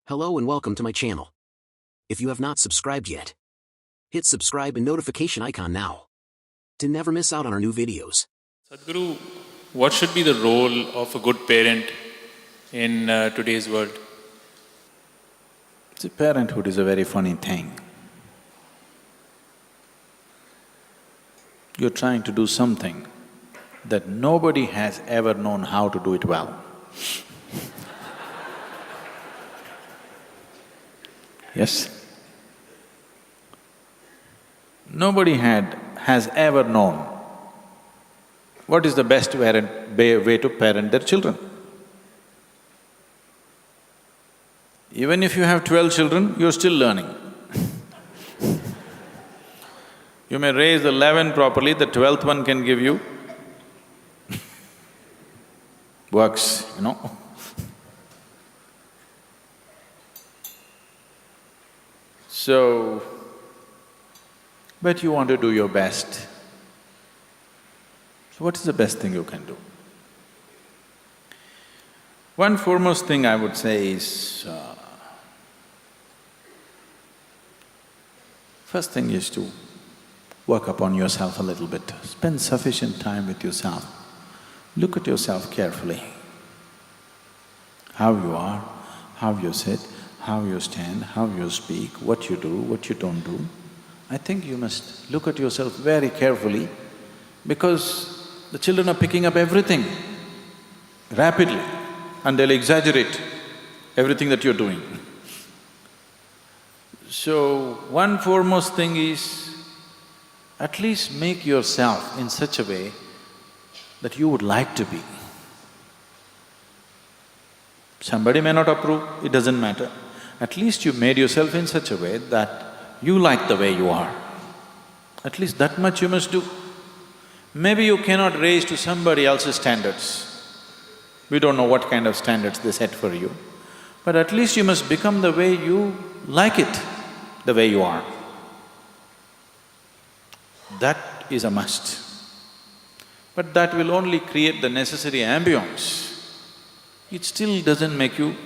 Hello and welcome to my channel. If you have not subscribed yet, hit subscribe and notification icon now to never miss out on our new videos. Sadhguru, what should be the role of a good parent in today's world? See, parenthood is a very funny thing. You're trying to do something that nobody has ever known how to do it well. Yes? Nobody has ever known what is the best way to parent their children. Even if you have 12 children, you're still learning. You may raise 11 properly, the 12th one can give you works, you know. So, but you want to do your best. So what is the best thing you can do? One foremost thing I would say is, first thing is to work upon yourself a little bit. Spend sufficient time with yourself. Look at yourself carefully. How you are, how you sit, how you stand, how you speak, what you do, what you don't do. I think you must look at yourself very carefully because the children are picking up everything rapidly and they'll exaggerate everything that you're doing. So, one foremost thing is, at least make yourself in such a way that you would like to be. Somebody may not approve, it doesn't matter. At least you made yourself in such a way that you like the way you are. At least that much you must do. Maybe you cannot raise to somebody else's standards. We don't know what kind of standards they set for you. But at least you must become the way you like it, the way you are. That is a must. But that will only create the necessary ambience. It still doesn't make you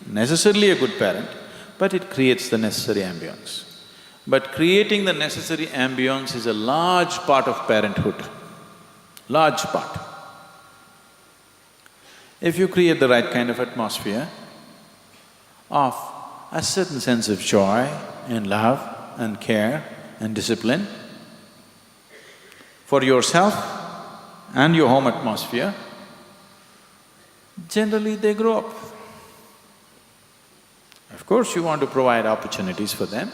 necessarily a good parent, but it creates the necessary ambience. But creating the necessary ambience is a large part of parenthood, large part. If you create the right kind of atmosphere of a certain sense of joy and love and care and discipline for yourself and your home atmosphere, generally they grow up. Of course, you want to provide opportunities for them.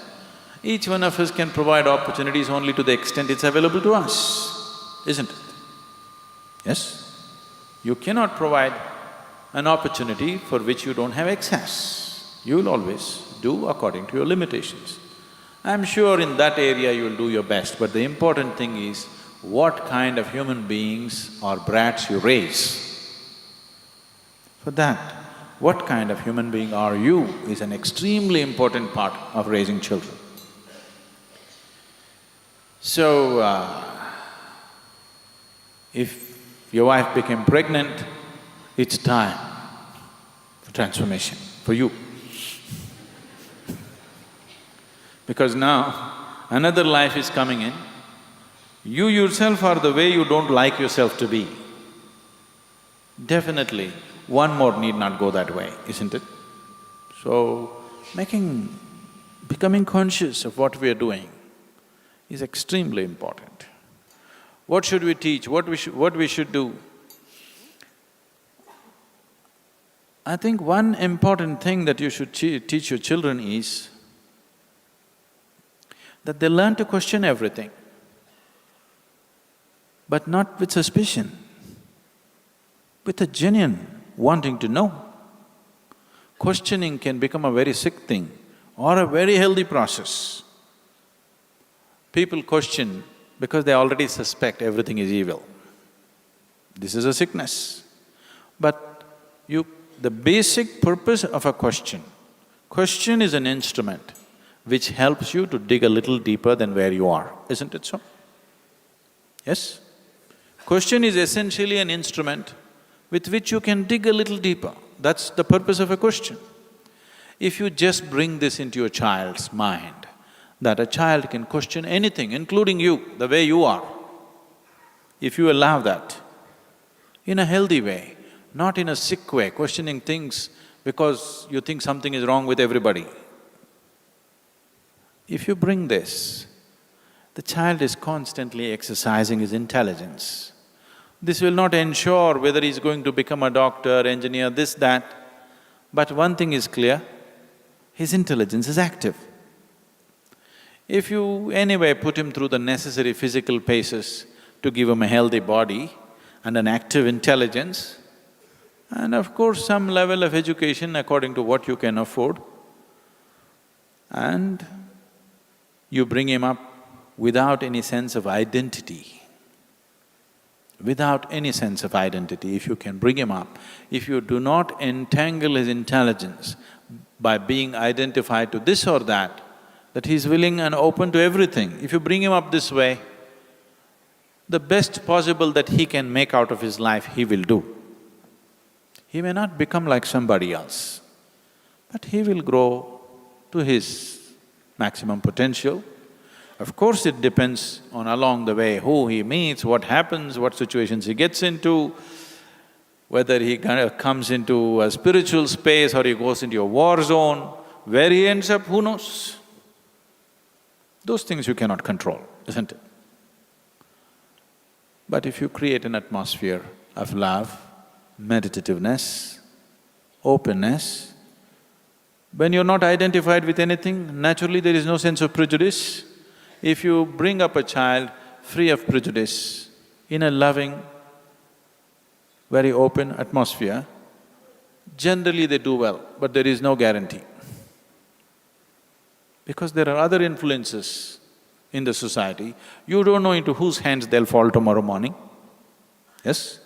Each one of us can provide opportunities only to the extent it's available to us, isn't it? Yes? You cannot provide an opportunity for which you don't have access. You will always do according to your limitations. I'm sure in that area you will do your best, but the important thing is what kind of human beings or brats you raise. For that, what kind of human being are you is an extremely important part of raising children. So, if your wife became pregnant, it's time for transformation for you. Because now another life is coming in, you yourself are the way you don't like yourself to be. Definitely, one more need not go that way, isn't it? So, becoming conscious of what we are doing is extremely important. What should we teach? What we should do? I think one important thing that you should teach your children is that they learn to question everything, but not with suspicion, with a genuine wanting to know. Questioning can become a very sick thing or a very healthy process. People question because they already suspect everything is evil. This is a sickness. But the basic purpose of a question is an instrument which helps you to dig a little deeper than where you are, isn't it so? Yes? Question is essentially an instrument with which you can dig a little deeper. That's the purpose of a question. If you just bring this into your child's mind, that a child can question anything, including you, the way you are, if you allow that, in a healthy way, not in a sick way, questioning things because you think something is wrong with everybody. If you bring this, the child is constantly exercising his intelligence. This will not ensure whether he's going to become a doctor, engineer, this, that, but one thing is clear, his intelligence is active. If you anyway put him through the necessary physical paces to give him a healthy body and an active intelligence, and of course some level of education according to what you can afford, and you bring him up without any sense of identity. Without any sense of identity, if you can bring him up, if you do not entangle his intelligence by being identified to this or that he's willing and open to everything, if you bring him up this way, the best possible that he can make out of his life, he will do. He may not become like somebody else, but he will grow to his maximum potential. Of course, it depends on along the way who he meets, what happens, what situations he gets into, whether he kind of comes into a spiritual space or he goes into a war zone. Where he ends up, who knows? Those things you cannot control, isn't it? But if you create an atmosphere of love, meditativeness, openness, when you're not identified with anything, naturally there is no sense of prejudice. If you bring up a child free of prejudice, in a loving, very open atmosphere, generally they do well, but there is no guarantee. Because there are other influences in the society, you don't know into whose hands they'll fall tomorrow morning. Yes?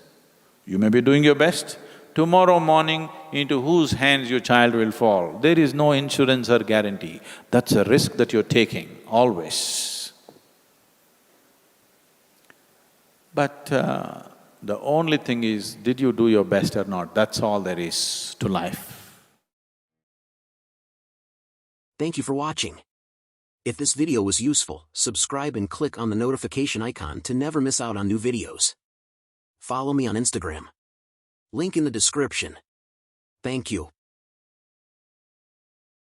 You may be doing your best, tomorrow morning into whose hands your child will fall. There is no insurance or guarantee. That's a risk that you're taking, always. But the only thing is, did you do your best or not? That's all there is to life. Thank you for watching. If this video was useful, subscribe and click on the notification icon to never miss out on new videos. Follow me on Instagram. Link in the description. Thank you.